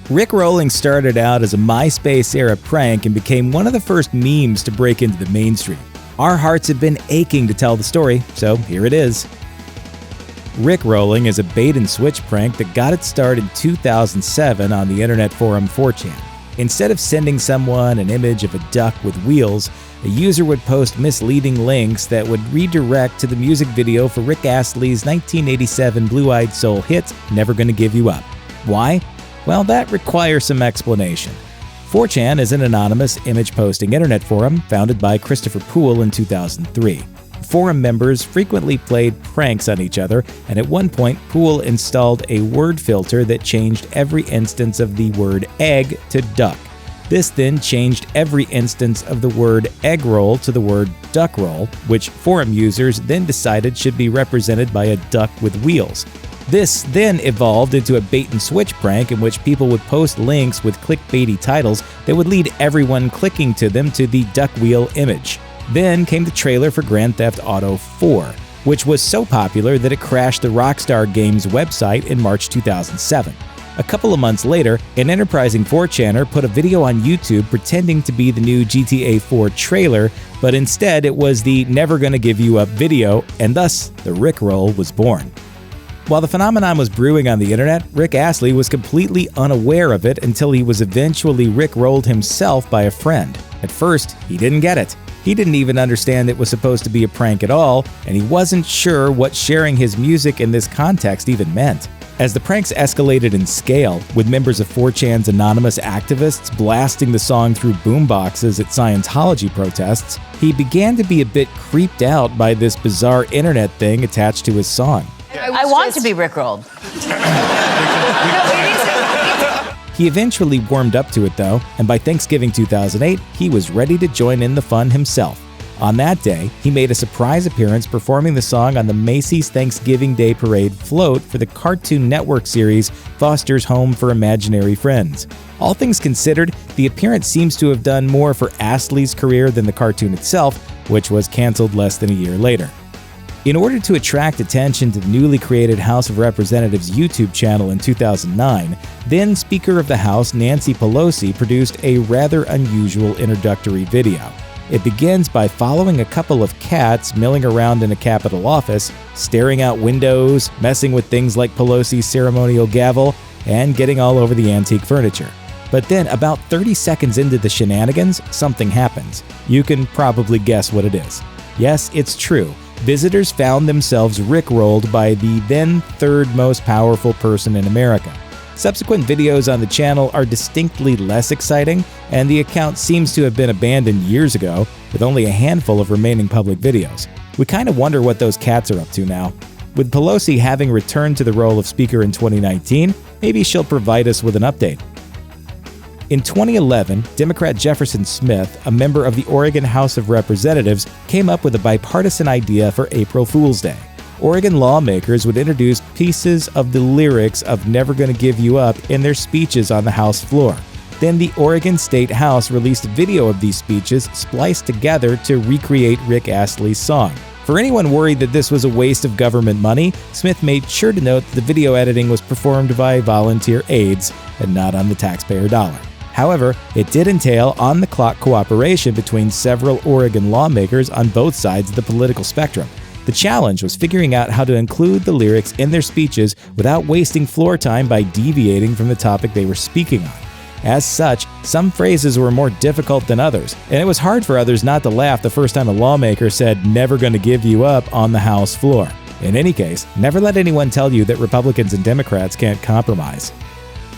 Rickrolling started out as a MySpace-era prank and became one of the first memes to break into the mainstream. Our hearts have been aching to tell the story, so here it is. Rickrolling is a bait-and-switch prank that got its start in 2007 on the internet forum 4chan. Instead of sending someone an image of a duck with wheels, a user would post misleading links that would redirect to the music video for Rick Astley's 1987 Blue-Eyed Soul hit, Never Gonna Give You Up. Why? Well, that requires some explanation. 4chan is an anonymous image-posting internet forum founded by Christopher Poole in 2003. Forum members frequently played pranks on each other, and at one point, Poole installed a word filter that changed every instance of the word egg to duck. This then changed every instance of the word egg roll to the word duck roll, which forum users then decided should be represented by a duck with wheels. This then evolved into a bait-and-switch prank in which people would post links with clickbaity titles that would lead everyone clicking to them to the duck wheel image. Then came the trailer for Grand Theft Auto 4, which was so popular that it crashed the Rockstar Games website in March 2007. A couple of months later, an enterprising 4chaner put a video on YouTube pretending to be the new GTA 4 trailer, but instead it was the Never Gonna Give You Up video, and thus the Rickroll was born. While the phenomenon was brewing on the internet, Rick Astley was completely unaware of it until he was eventually Rickrolled himself by a friend. At first, he didn't get it. He didn't even understand it was supposed to be a prank at all, and he wasn't sure what sharing his music in this context even meant. As the pranks escalated in scale, with members of 4chan's anonymous activists blasting the song through boomboxes at Scientology protests, he began to be a bit creeped out by this bizarre internet thing attached to his song. I want to be Rickrolled. He eventually warmed up to it though, and by Thanksgiving 2008, he was ready to join in the fun himself. On that day, he made a surprise appearance performing the song on the Macy's Thanksgiving Day Parade float for the Cartoon Network series Foster's Home for Imaginary Friends. All things considered, the appearance seems to have done more for Astley's career than the cartoon itself, which was canceled less than a year later. In order to attract attention to the newly created House of Representatives YouTube channel in 2009, then Speaker of the House Nancy Pelosi produced a rather unusual introductory video. It begins by following a couple of cats milling around in a Capitol office, staring out windows, messing with things like Pelosi's ceremonial gavel, and getting all over the antique furniture. But then, about 30 seconds into the shenanigans, something happens. You can probably guess what it is. Yes, it's true. Visitors found themselves rickrolled by the then third most powerful person in America. Subsequent videos on the channel are distinctly less exciting, and the account seems to have been abandoned years ago, with only a handful of remaining public videos. We kind of wonder what those cats are up to now. With Pelosi having returned to the role of Speaker in 2019, maybe she'll provide us with an update. In 2011, Democrat Jefferson Smith, a member of the Oregon House of Representatives, came up with a bipartisan idea for April Fool's Day. Oregon lawmakers would introduce pieces of the lyrics of Never Gonna Give You Up in their speeches on the House floor. Then the Oregon State House released a video of these speeches spliced together to recreate Rick Astley's song. For anyone worried that this was a waste of government money, Smith made sure to note that the video editing was performed by volunteer aides and not on the taxpayer dollar. However, it did entail on-the-clock cooperation between several Oregon lawmakers on both sides of the political spectrum. The challenge was figuring out how to include the lyrics in their speeches without wasting floor time by deviating from the topic they were speaking on. As such, some phrases were more difficult than others, and it was hard for others not to laugh the first time a lawmaker said, "Never gonna give you up" on the House floor. In any case, never let anyone tell you that Republicans and Democrats can't compromise.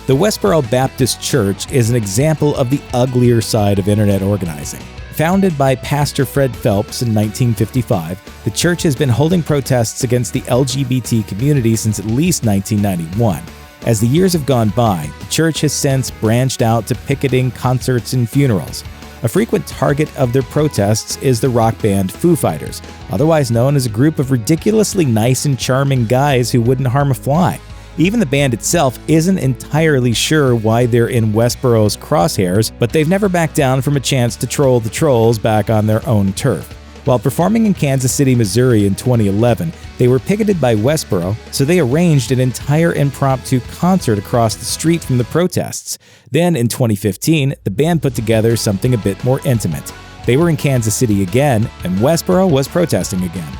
The Westboro Baptist Church is an example of the uglier side of internet organizing. Founded by Pastor Fred Phelps in 1955, the church has been holding protests against the LGBT community since at least 1991. As the years have gone by, the church has since branched out to picketing, concerts, and funerals. A frequent target of their protests is the rock band Foo Fighters, otherwise known as a group of ridiculously nice and charming guys who wouldn't harm a fly. Even the band itself isn't entirely sure why they're in Westboro's crosshairs, but they've never backed down from a chance to troll the trolls back on their own turf. While performing in Kansas City, Missouri in 2011, They were picketed by Westboro, so they arranged an entire impromptu concert across the street from the protests. Then, in 2015, the band put together something a bit more intimate. They were in Kansas City again, and Westboro was protesting again.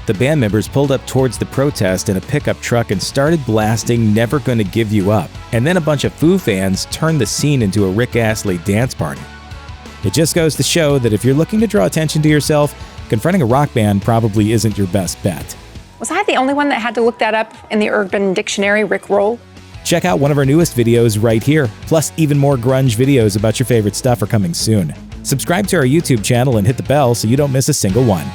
The band members pulled up towards the protest in a pickup truck and started blasting Never Gonna Give You Up, and then a bunch of Foo fans turned the scene into a Rick Astley dance party. It just goes to show that if you're looking to draw attention to yourself, confronting a rock band probably isn't your best bet. Was I the only one that had to look that up in the Urban Dictionary, Rickroll? Check out one of our newest videos right here. Plus, even more grunge videos about your favorite stuff are coming soon. Subscribe to our YouTube channel and hit the bell so you don't miss a single one.